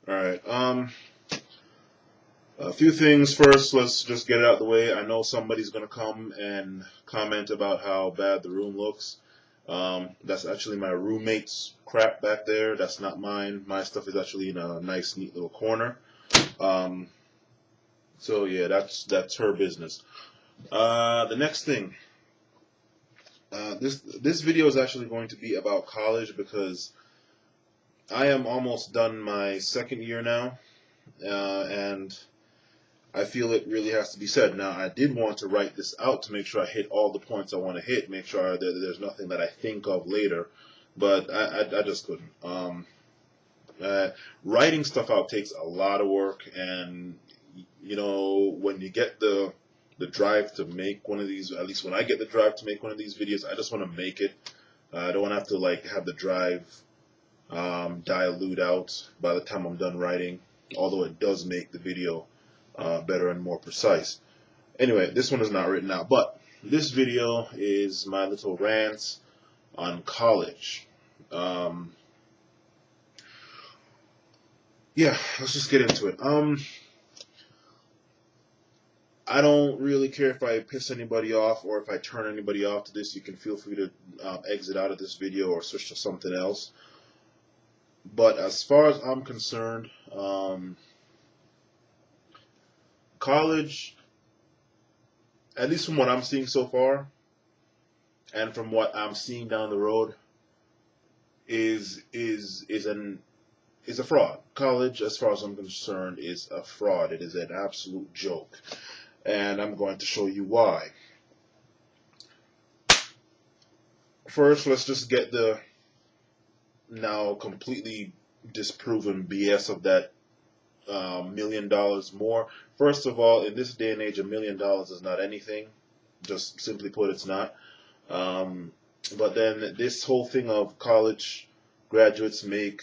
All right. A few things first. Let's just get it out of the way. I know somebody's gonna come and comment about how bad the room looks. That's actually my roommate's crap back there. That's not mine. My stuff is actually in a nice, neat little corner. Um, so yeah, that's her business. The next thing. This video is actually going to be about college because I am almost done my second year now, and I feel it really has to be said. Now, I did want to write this out to make sure I hit all the points I want to hit, make sure that there's nothing that I think of later, but I just couldn't. Writing stuff out takes a lot of work, and when you get the drive to make one of these, at least when I get the drive to make one of these videos, I just want to make it. I don't want to have to have the drive dilute out by the time I'm done writing, although it does make the video better and more precise. Anyway, this one is not written out, but this video is my little rants on college. Yeah, let's just get into it. I don't really care if I piss anybody off or if I turn anybody off to this. You can feel free to exit out of this video or switch to something else. But as far as I'm concerned, college, at least from what I'm seeing so far, and from what I'm seeing down the road, is a fraud. College, as far as I'm concerned, is a fraud. It is an absolute joke, and I'm going to show you why. First, let's just get the now completely disproven BS of that $1 million more. First of all, in this day and age, $1 million is not anything. Just simply put, it's not. But then this whole thing of college graduates make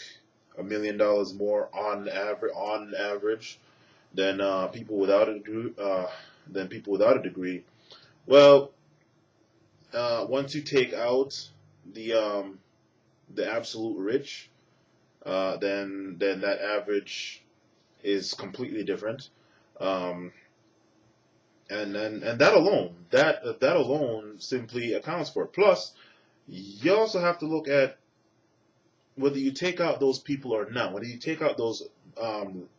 $1 million more on average than people without a degree. Well, once you take out the absolute rich, then that average is completely different, and that alone simply accounts for it. Plus, you also have to look at whether you take out those people or not. Whether you take out those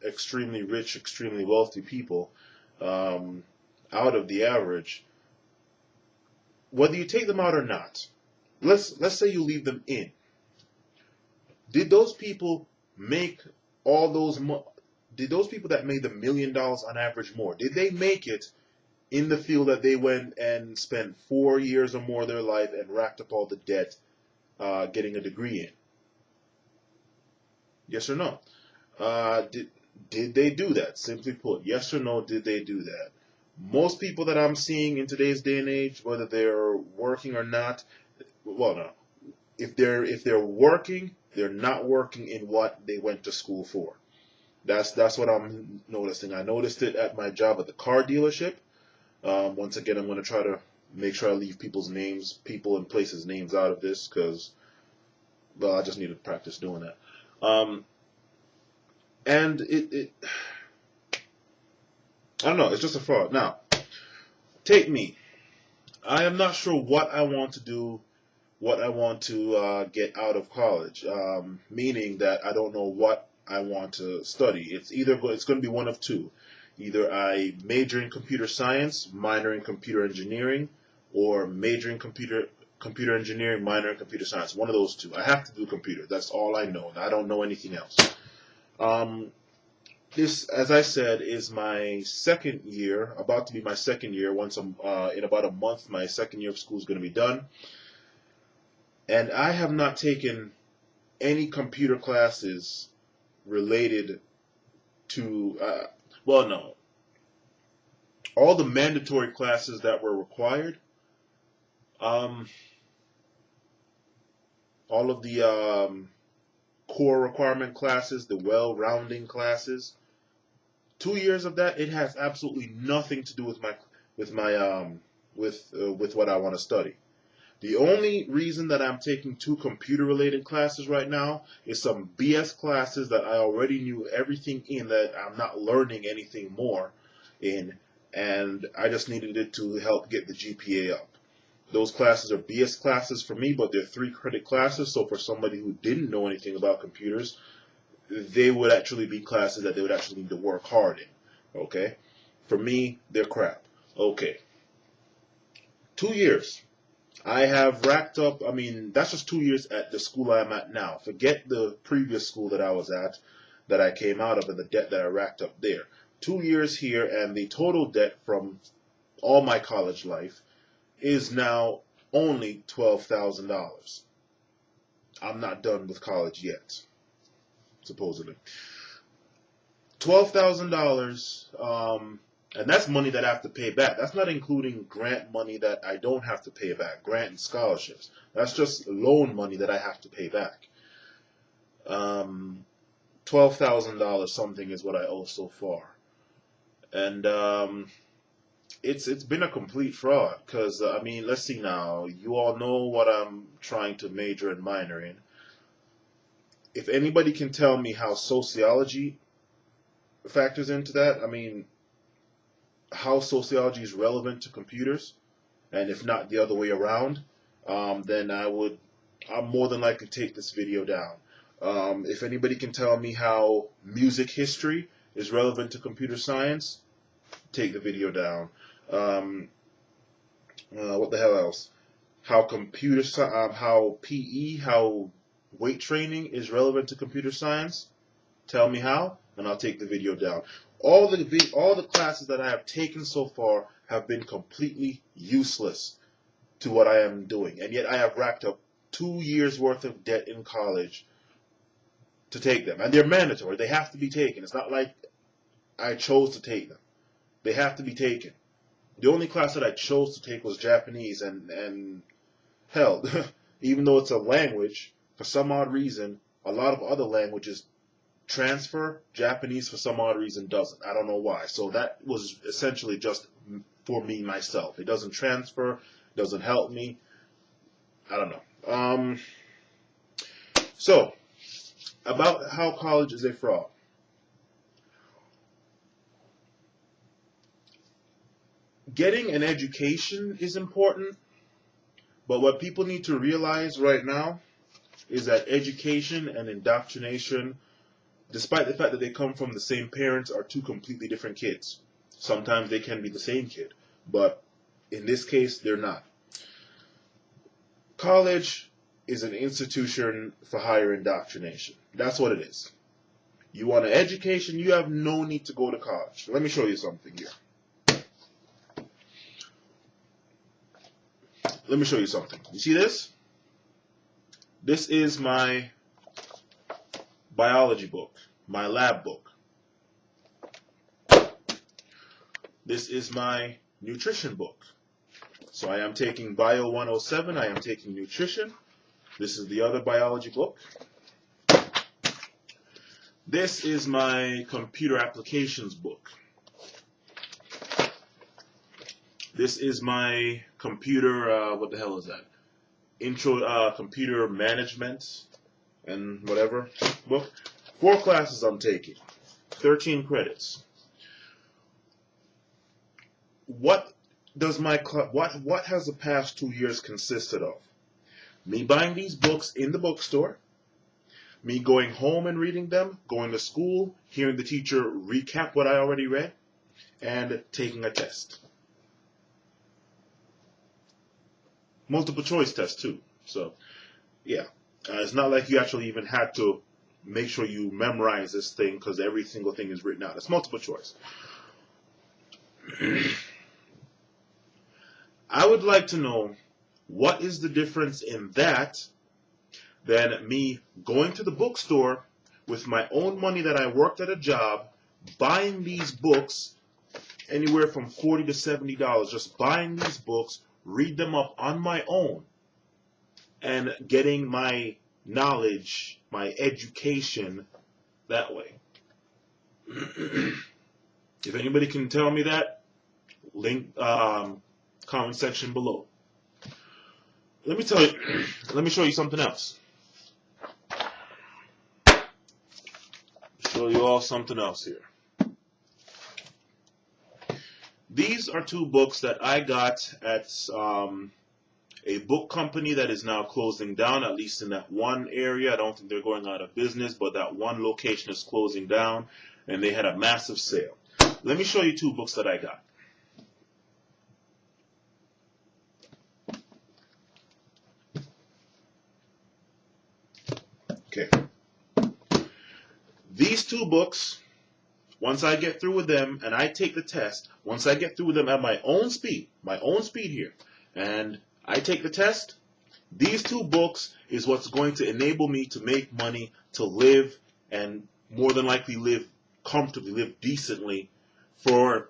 extremely rich, extremely wealthy people out of the average, whether you take them out or not, let's say you leave them in. Did those people make all those? Did those people that made the $1 million on average more? Did they make it in the field that they went and spent 4 years or more of their life and racked up all the debt getting a degree in? Yes or no? Did they do that? Simply put, yes or no, did they do that? Most people that I'm seeing in today's day and age, whether they're working or not, well, no. If they're working, they're not working in what they went to school for. That's what I'm noticing. I noticed it at my job at the car dealership. Once again, I'm going to try to make sure I leave people and places' names out of this because, well, I just need to practice doing that. And I don't know, it's just a fraud. Now, take me. I am not sure what I want to do, what I want to get out of college, meaning that I don't know what I want to study. It's going to be one of two. Either I major in computer science, minor in computer engineering, or major in computer engineering, minor in computer science. One of those two. I have to do computer. That's all I know. I don't know anything else. This, as I said, is my second year, about to be my second year. In about a month, my second year of school is going to be done. And I have not taken any computer classes related to, well, no. All the mandatory classes that were required, all of the core requirement classes, the well-rounding classes, 2 years of that, it has absolutely nothing to do with what I want to study. The only reason that I'm taking 2 computer-related classes right now is some BS classes that I already knew everything in, that I'm not learning anything more in, and I just needed it to help get the GPA up. Those classes are BS classes for me, but they're 3-credit classes, so for somebody who didn't know anything about computers, they would actually be classes that they would actually need to work hard in. Okay? For me, they're crap. Okay. 2 years. I have racked up, I mean, that's just 2 years at the school I'm at now. Forget the previous school that I was at, that I came out of, and the debt that I racked up there. 2 years here, and the total debt from all my college life is now only $12,000. I'm not done with college yet, supposedly. $12,000, and that's money that I have to pay back. That's not including grant money that I don't have to pay back, grant and scholarships. That's just loan money that I have to pay back. $12,000 something is what I owe so far. And it's been a complete fraud, because, I mean, let's see now. You all know what I'm trying to major and minor in. If anybody can tell me how sociology factors into that, I mean, how sociology is relevant to computers, and if not the other way around, then I'm more than likely to take this video down. If anybody can tell me how music history is relevant to computer science, take the video down. What the hell else? How how PE, how weight training is relevant to computer science, tell me how, and I'll take the video down. All the classes that I have taken so far have been completely useless to what I am doing, and yet I have racked up 2 years worth of debt in college to take them, and they're mandatory. They have to be taken. It's not like I chose to take them. They have to be taken. The only class that I chose to take was Japanese, and hell, even though it's a language, for some odd reason, a lot of other languages transfer. Japanese, for some odd reason, doesn't. I don't know why. So that was essentially just for me, myself. It doesn't transfer, doesn't help me. I don't know. So, about how college is a fraud. Getting an education is important, but what people need to realize right now is that education and indoctrination, despite the fact that they come from the same parents, are 2 completely different kids. Sometimes they can be the same kid, but in this case, they're not. College is an institution for higher indoctrination. That's what it is. You want an education, you have no need to go to college. Let me show you something here. Let me show you something. You see this? This is my biology book, my lab book. This is my nutrition book. So I am taking Bio 107, I am taking nutrition. This is the other biology book. This is my computer applications book. This is my computer, what the hell is that? Intro, computer management and whatever book. 4 classes I'm taking, 13 credits. What does what has the past 2 years consisted of? Me buying these books in the bookstore, me going home and reading them, going to school, hearing the teacher recap what I already read, and taking a test. Multiple choice test too. So, yeah. It's not like you actually even had to make sure you memorize this thing, because every single thing is written out. It's multiple choice. I would like to know, what is the difference in that than me going to the bookstore with my own money that I worked at a job, buying these books anywhere from $40 to $70, just buying these books, read them up on my own, and getting my knowledge, my education that way. If anybody can tell me that, link comment section below. let me tell you, let me show you something else. Show you all something else here. These are two books that I got at a book company that is now closing down, at least in that one area. I don't think they're going out of business, but that one location is closing down, and they had a massive sale. Let me show you two books that I got. Okay. These two books, once I get through with them and I take the test, once I get through with them at my own speed here, and I take the test, these two books is what's going to enable me to make money, to live, and more than likely live comfortably, live decently, for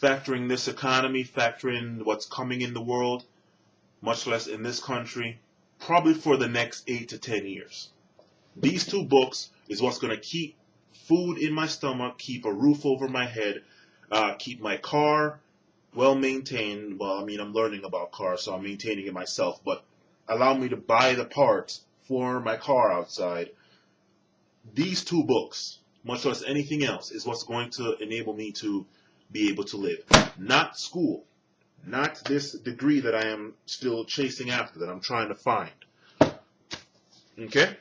factoring this economy, factoring what's coming in the world, much less in this country, probably for the next 8 to 10 years. These two books is what's going to keep food in my stomach, keep a roof over my head, keep my car well maintained. Well, I mean, I'm learning about cars, so I'm maintaining it myself, but allow me to buy the parts for my car outside. These two books, much less anything else, is what's going to enable me to be able to live. Not school. Not this degree that I am still chasing after, that I'm trying to find. Okay?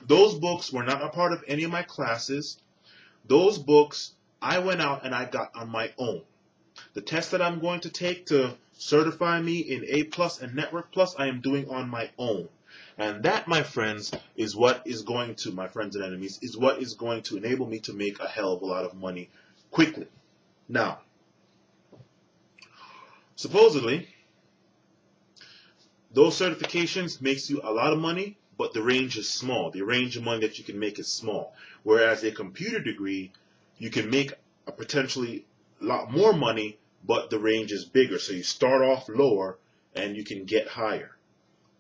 Those books were not a part of any of my classes. Those books I went out and I got on my own. The test that I'm going to take to certify me in A+ and Network Plus, I am doing on my own. And that, my friends, is what is going to, my friends and enemies, is what is going to enable me to make a hell of a lot of money quickly. Now, supposedly, those certifications makes you a lot of money, but the range is small. The range of money that you can make is small. Whereas a computer degree, you can make a potentially lot more money, but the range is bigger. So you start off lower and you can get higher.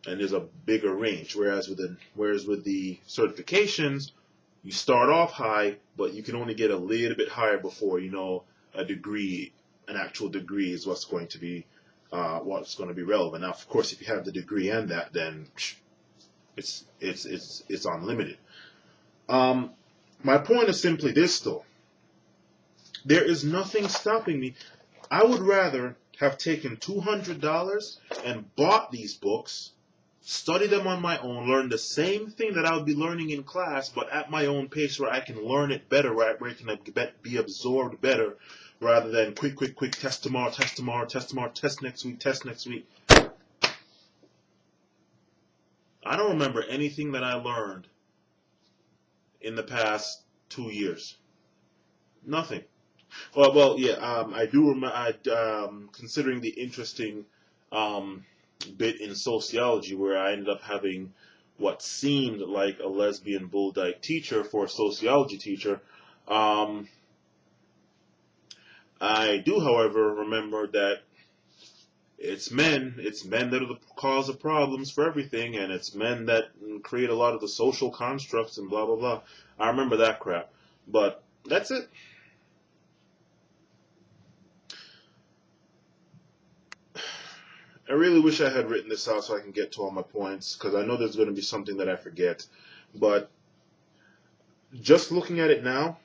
And there's a bigger range. Whereas with the certifications, you start off high, but you can only get a little bit higher before you know a degree, an actual degree is what's going to be relevant. Now, of course, if you have the degree and that, then it's unlimited. My point is simply this, though. There is nothing stopping me. I would rather have taken $200 and bought these books, study them on my own, learn the same thing that I would be learning in class, but at my own pace, where I can learn it better, where it can be absorbed better, rather than quick, test tomorrow, test next week. I don't remember anything that I learned in the past 2 years. Nothing. Well, yeah. I do remember. Considering the interesting bit in sociology where I ended up having what seemed like a lesbian bull dyke teacher for a sociology teacher. I do, however, remember that it's men that are the cause of problems for everything, and it's men that create a lot of the social constructs and blah, blah, blah. I remember that crap. But that's it. I really wish I had written this out so I can get to all my points, because I know there's going to be something that I forget. But just looking at it now,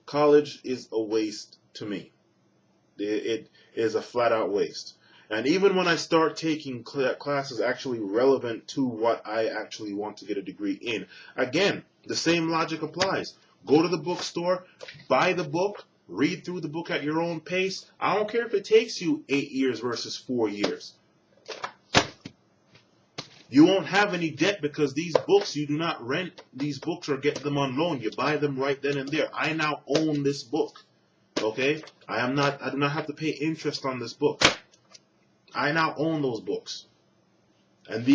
college is a waste to me. It is a flat-out waste. And even when I start taking classes actually relevant to what I actually want to get a degree in, again, the same logic applies. Go to the bookstore, buy the book, read through the book at your own pace. I don't care if it takes you 8 years versus 4 years. You won't have any debt because these books, you do not rent these books or get them on loan. You buy them right then and there. I now own this book. Okay? I do not have to pay interest on this book. I now own those books. And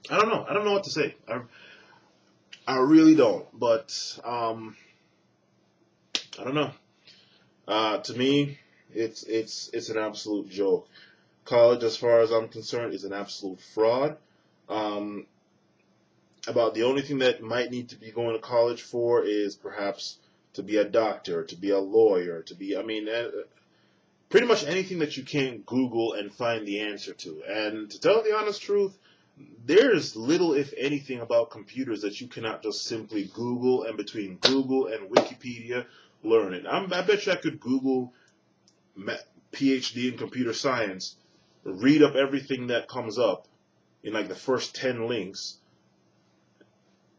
I don't know. I don't know what to say. I really don't. But I don't know. To me, it's an absolute joke. College, as far as I'm concerned, is an absolute fraud. About the only thing that might need to be going to college for is perhaps to be a doctor, to be a lawyer, pretty much anything that you can't Google and find the answer to. And to tell the honest truth, there's little, if anything, about computers that you cannot just simply Google, and between Google and Wikipedia, learn it. I bet you I could Google PhD in computer science, read up everything that comes up in like the first 10 links,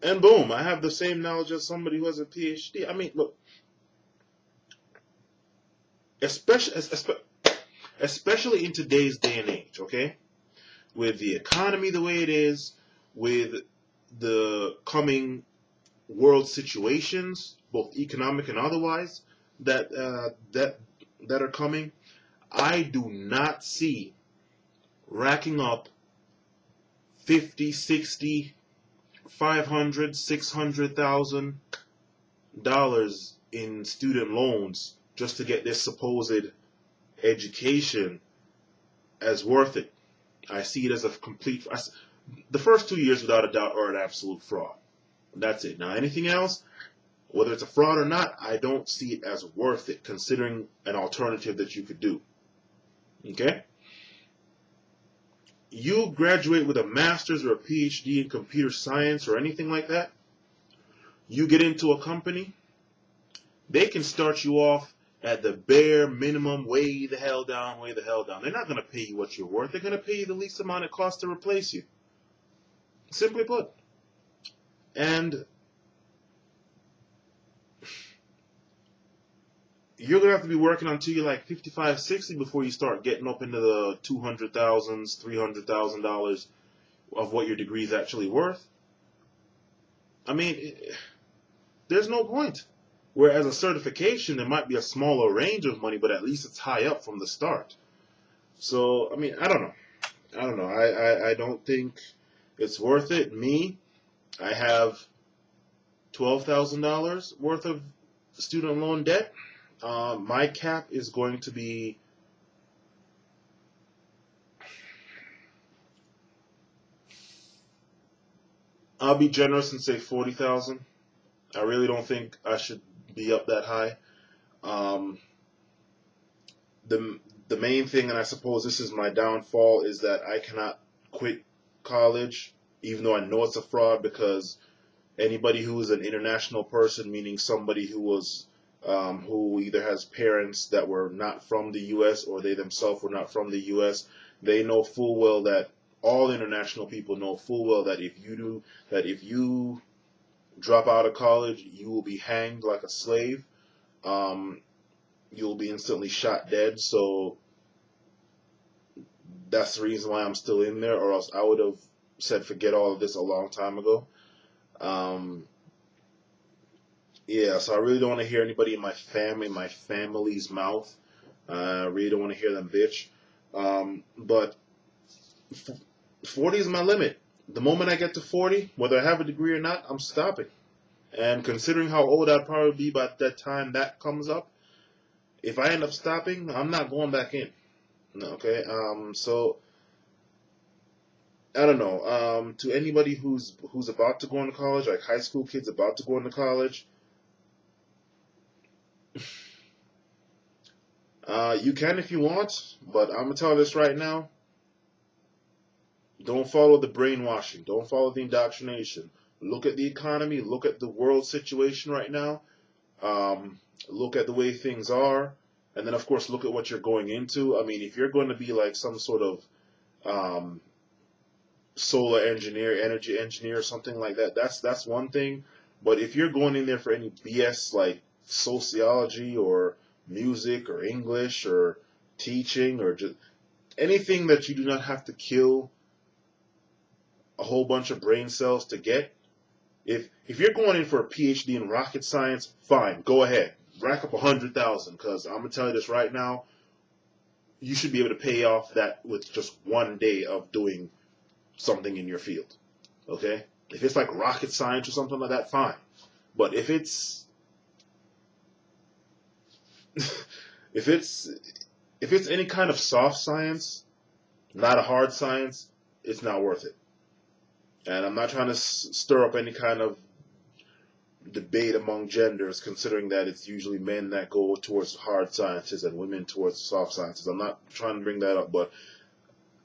and boom, I have the same knowledge as somebody who has a PhD. I mean, look, especially in today's day and age, okay? With the economy the way it is, with the coming world situations, both economic and otherwise, that are coming, I do not see racking up 50, 60, 500, $600,000 in student loans just to get this supposed education as worth it. I see it as a complete. The first 2 years, without a doubt, are an absolute fraud. That's it. Now, anything else, whether it's a fraud or not, I don't see it as worth it, considering an alternative that you could do. Okay? You graduate with a master's or a PhD in computer science or anything like that, you get into a company, they can start you off at the bare minimum, way the hell down, way the hell down. They're not going to pay you what you're worth. They're going to pay you the least amount it costs to replace you. Simply put. And you're going to have to be working until you're like 55, 60 before you start getting up into the $200,000, $300,000 of what your degree is actually worth. I mean, there's no point. Whereas a certification, there might be a smaller range of money, but at least it's high up from the start. So, I mean, I don't know. I don't think it's worth it. Me, I have $12,000 worth of student loan debt. My cap is going to be I'll be generous and say 40,000. I really don't think I should be up that high. The main thing, and I suppose this is my downfall, is that I cannot quit college, even though I know it's a fraud, because anybody who is an international person, meaning somebody who was who either has parents that were not from the U.S. or they themselves were not from the U.S., they know full well that all international people know full well that if you drop out of college, you will be hanged like a slave. You'll be instantly shot dead. So that's the reason why I'm still in there, or else I would have said forget all of this a long time ago. Yeah, so I really don't want to hear anybody in my family's mouth. I really don't want to hear them bitch. But 40 is my limit. The moment I get to 40, whether I have a degree or not, I'm stopping. And considering how old I'd probably be by that time that comes up, if I end up stopping, I'm not going back in. Okay? So I don't know. To anybody who's about to go into college, like high school kids about to go into college, you can if you want, but I'm gonna tell you this right now. Don't follow the brainwashing. Don't follow the indoctrination. Look at the economy. Look at the world situation right now. Look at the way things are. And then, of course, look at what you're going into. I mean, if you're going to be like some sort of solar engineer, energy engineer, or something like that, that's one thing. But if you're going in there for any BS like sociology or music or English or teaching or just anything that you do not have to kill a whole bunch of brain cells to get. If you're going in for a PhD in rocket science, fine, go ahead. Rack up 100,000, because I'm going to tell you this right now, you should be able to pay off that with just one day of doing something in your field. Okay? If it's like rocket science or something like that, fine. But if it's if it's any kind of soft science, not a hard science, it's not worth it. And I'm not trying to stir up any kind of debate among genders, considering that it's usually men that go towards hard sciences and women towards soft sciences. I'm not trying to bring that up, but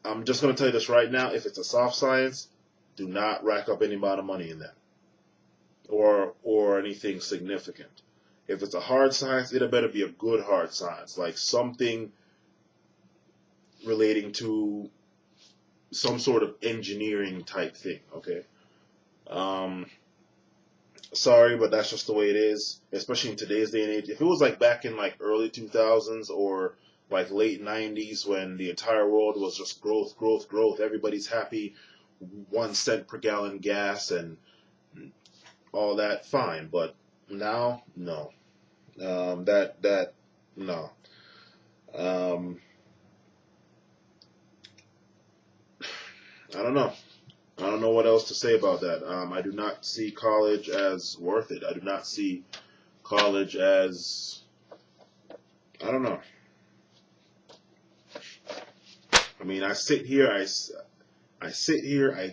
I'm just going to tell you this right now. If it's a soft science, do not rack up any amount of money in that or anything significant. If it's a hard science, it better be a good hard science, like something relating to some sort of engineering type thing, okay? Sorry, but that's just the way it is, especially in today's day and age. If it was like back in like early 2000s or like late 90s when the entire world was just growth, growth, growth, everybody's happy, 1 cent per gallon gas and all that, fine. But now, no. No. I don't know. I don't know what else to say about that. I do not see college as worth it. I do not see college as, I don't know. I mean, I sit here, I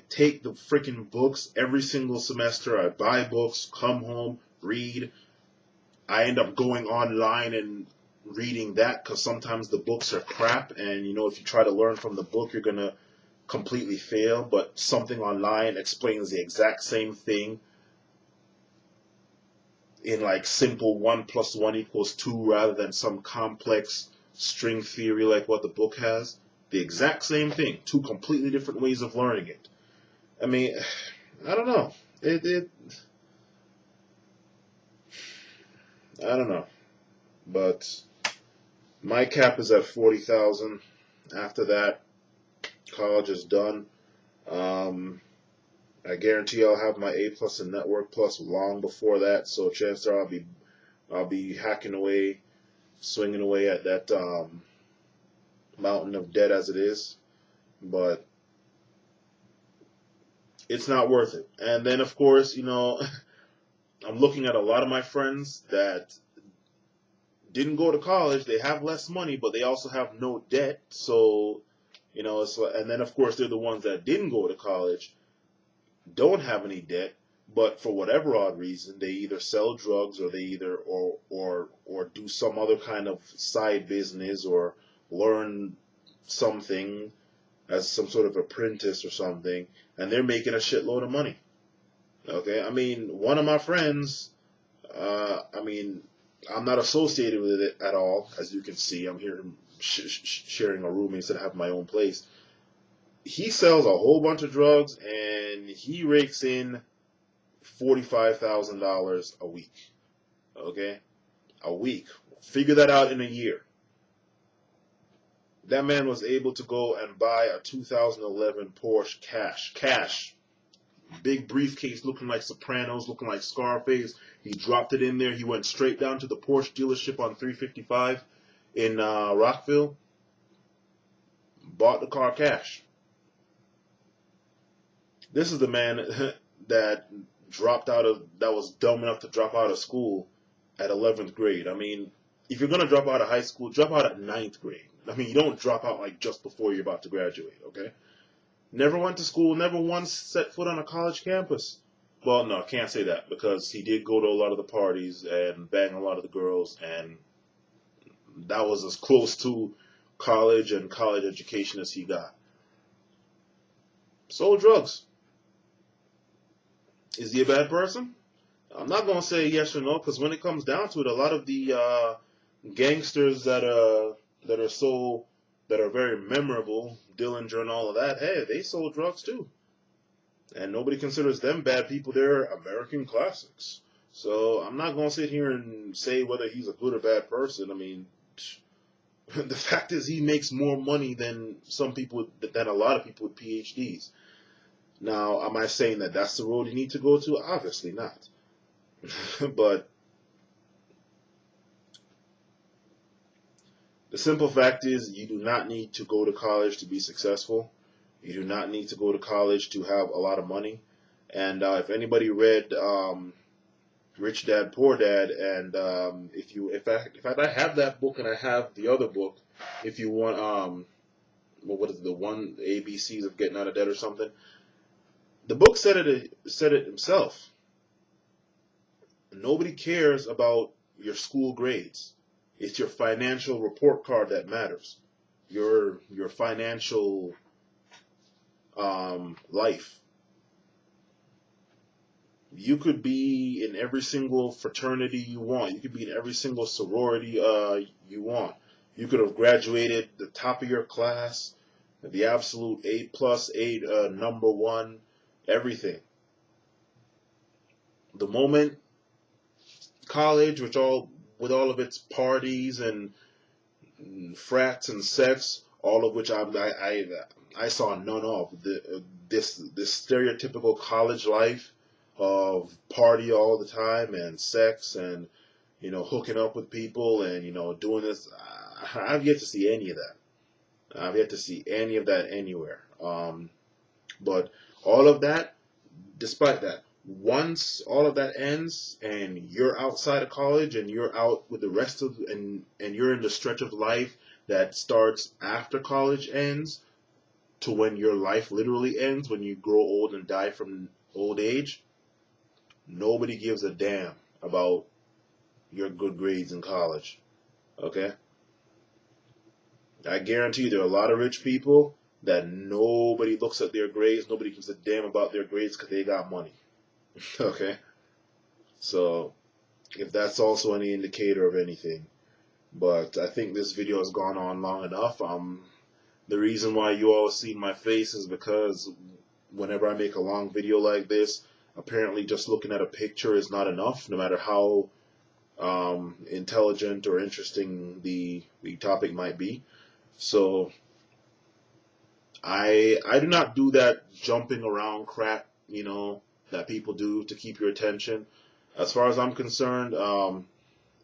take the freaking books every single semester. I buy books, come home, read. I end up going online and reading that because sometimes the books are crap. And, you know, if you try to learn from the book, you're going to completely fail. But something online explains the exact same thing in like simple 1 + 1 = 2 rather than some complex string theory like what the book has. The exact same thing. 2 completely different ways of learning it. I mean, I don't know. I don't know. But my cap is at 40,000. After that, college is done. I guarantee I'll have my A+ and Network Plus long before that. So chances are I'll be hacking away, swinging away at that mountain of debt as it is. But it's not worth it. And then, of course, you know, I'm looking at a lot of my friends that didn't go to college. They have less money, but they also have no debt. So, you know, and then, of course, they're the ones that didn't go to college, don't have any debt, but for whatever odd reason, they either sell drugs or they either or do some other kind of side business or learn something as some sort of apprentice or something, and they're making a shitload of money. Okay, I mean, one of my friends, I mean, I'm not associated with it at all, as you can see. I'm here sharing a room instead of having my own place. He sells a whole bunch of drugs, and he rakes in $45,000 a week. Okay, a week. Figure that out in a year. That man was able to go and buy a 2011 Porsche cash. Big briefcase looking like Sopranos, looking like Scarface. He dropped it in there. He went straight down to the Porsche dealership on 355 in Rockville. Bought the car cash. This is the man that was dumb enough to drop out of school at 11th grade. I mean, if you're going to drop out of high school, drop out at 9th grade. I mean, you don't drop out like just before you're about to graduate, okay? Never went to school, never once set foot on a college campus. Well, no, I can't say that because he did go to a lot of the parties and bang a lot of the girls, and that was as close to college and college education as he got. Sold drugs. Is he a bad person? I'm not going to say yes or no because when it comes down to it, a lot of the gangsters that are very memorable, Dillinger and all of that, hey, they sold drugs too. And nobody considers them bad people. They're American classics. So I'm not going to sit here and say whether he's a good or bad person. I mean, the fact is he makes more money than than a lot of people with PhDs. Now, am I saying that that's the road you need to go to? Obviously not. But the simple fact is you do not need to go to college to be successful. You do not need to go to college to have a lot of money. And if anybody read Rich Dad Poor Dad, and in fact I have that book and I have the other book. If you want, what is it, the one ABCs of getting out of debt or something? The book said it himself. Nobody cares about your school grades. It's your financial report card that matters. Your financial life. You could be in every single fraternity you want. You could be in every single sorority you want. You could have graduated the top of your class, the absolute A plus, number one, everything. The moment college, with all of its parties and frats and sets, all of which I saw none of. This stereotypical college life of party all the time and sex and hooking up with people and doing this. I've yet to see any of that. I've yet to see any of that anywhere. But all of that, despite that, once all of that ends and you're outside of college and you're out with the rest of and you're in the stretch of life that starts after college ends to when your life literally ends, when you grow old and die from old age, nobody gives a damn about your good grades in college. Okay? I guarantee you there are a lot of rich people that nobody looks at their grades, nobody gives a damn about their grades because they got money. Okay? So, if that's also any indicator of anything. But I think this video has gone on long enough. The reason why you all see my face is because whenever I make a long video like this, apparently just looking at a picture is not enough, no matter how intelligent or interesting the topic might be. So I do not do that jumping around crap, that people do to keep your attention. As far as I'm concerned,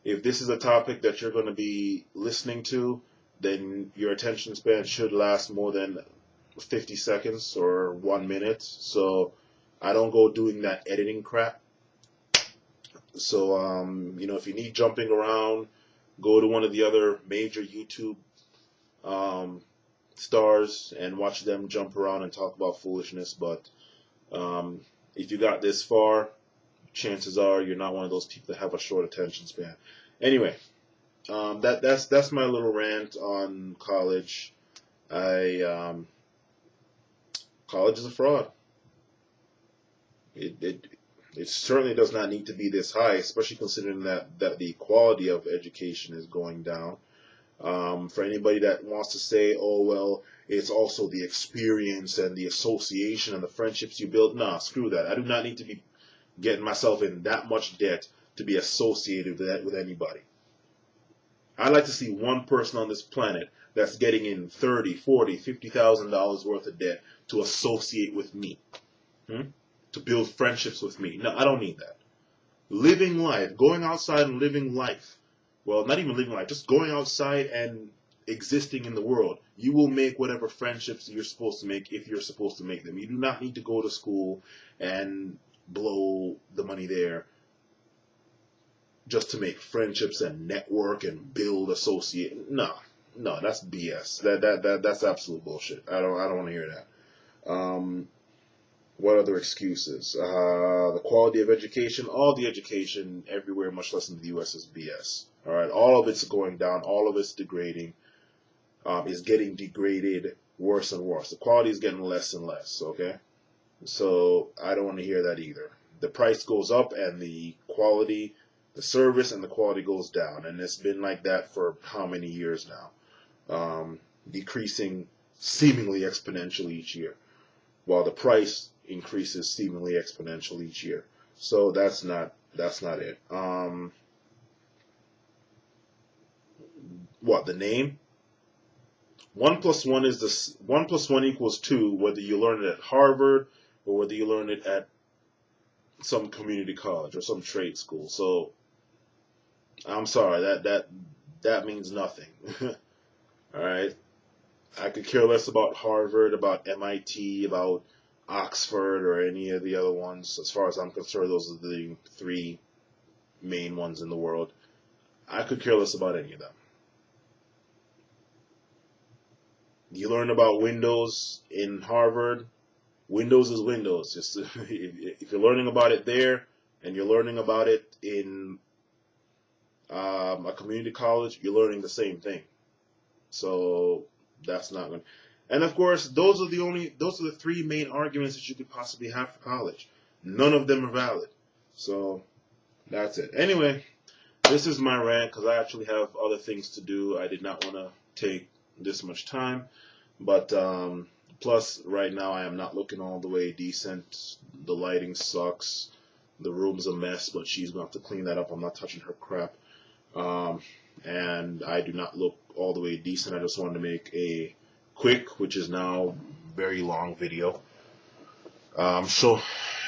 if this is a topic that you're going to be listening to, then your attention span should last more than 50 seconds or 1 minute. So I don't go doing that editing crap. So, if you need jumping around, go to one of the other major YouTube stars and watch them jump around and talk about foolishness. But if you got this far, chances are you're not one of those people that have a short attention span. Anyway, that's my little rant on college. College is a fraud. It certainly does not need to be this high, especially considering that the quality of education is going down. For anybody that wants to say, oh, well, it's also the experience and the association and the friendships you build. Nah, screw that. I do not need to be getting myself in that much debt to be associated with anybody. I'd like to see one person on this planet that's getting in $30,000, $40,000, $50,000 worth of debt to associate with me. To build friendships with me. No, I don't need that. Living life, going outside and living life. Well, not even living life, just going outside and existing in the world. You will make whatever friendships you're supposed to make if you're supposed to make them. You do not need to go to school and blow the money there just to make friendships and network and build associate. No, that's BS. That's absolute bullshit. I don't want to hear that. What other excuses? The quality of education, all the education everywhere, much less in the U.S., is BS. All right, all of it's going down, all of it's degrading, is getting degraded worse and worse. The quality is getting less and less. Okay, so I don't want to hear that either. The price goes up and the quality, the service and the quality goes down, and it's been like that for how many years now? Decreasing seemingly exponentially each year, while the price increases seemingly exponentially each year. So that's not it. What, the name? 1 + 1 is this. 1 + 1 = 2, whether you learn it at Harvard or whether you learn it at some community college or some trade school. So I'm sorry, that means nothing. All right, I could care less about Harvard, about MIT, about Oxford, or any of the other ones. As far as I'm concerned, those are the 3 main ones in the world. I could care less about any of them. You learn about Windows in Harvard. Windows is Windows. Just if you're learning about it there and you're learning about it in a community college, you're learning the same thing. So that's not going. And of course, those are the three main arguments that you could possibly have for college. None of them are valid. So that's it. Anyway, this is my rant because I actually have other things to do. I did not want to take this much time, but plus right now I am not looking all the way decent. The lighting sucks. The room's a mess, but she's going to have to clean that up. I'm not touching her crap. And I do not look all the way decent. I just wanted to make a quick, which is now very long video. So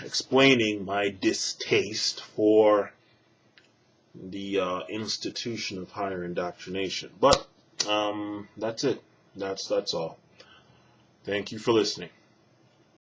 explaining my distaste for the institution of higher indoctrination. But that's it. That's all. Thank you for listening.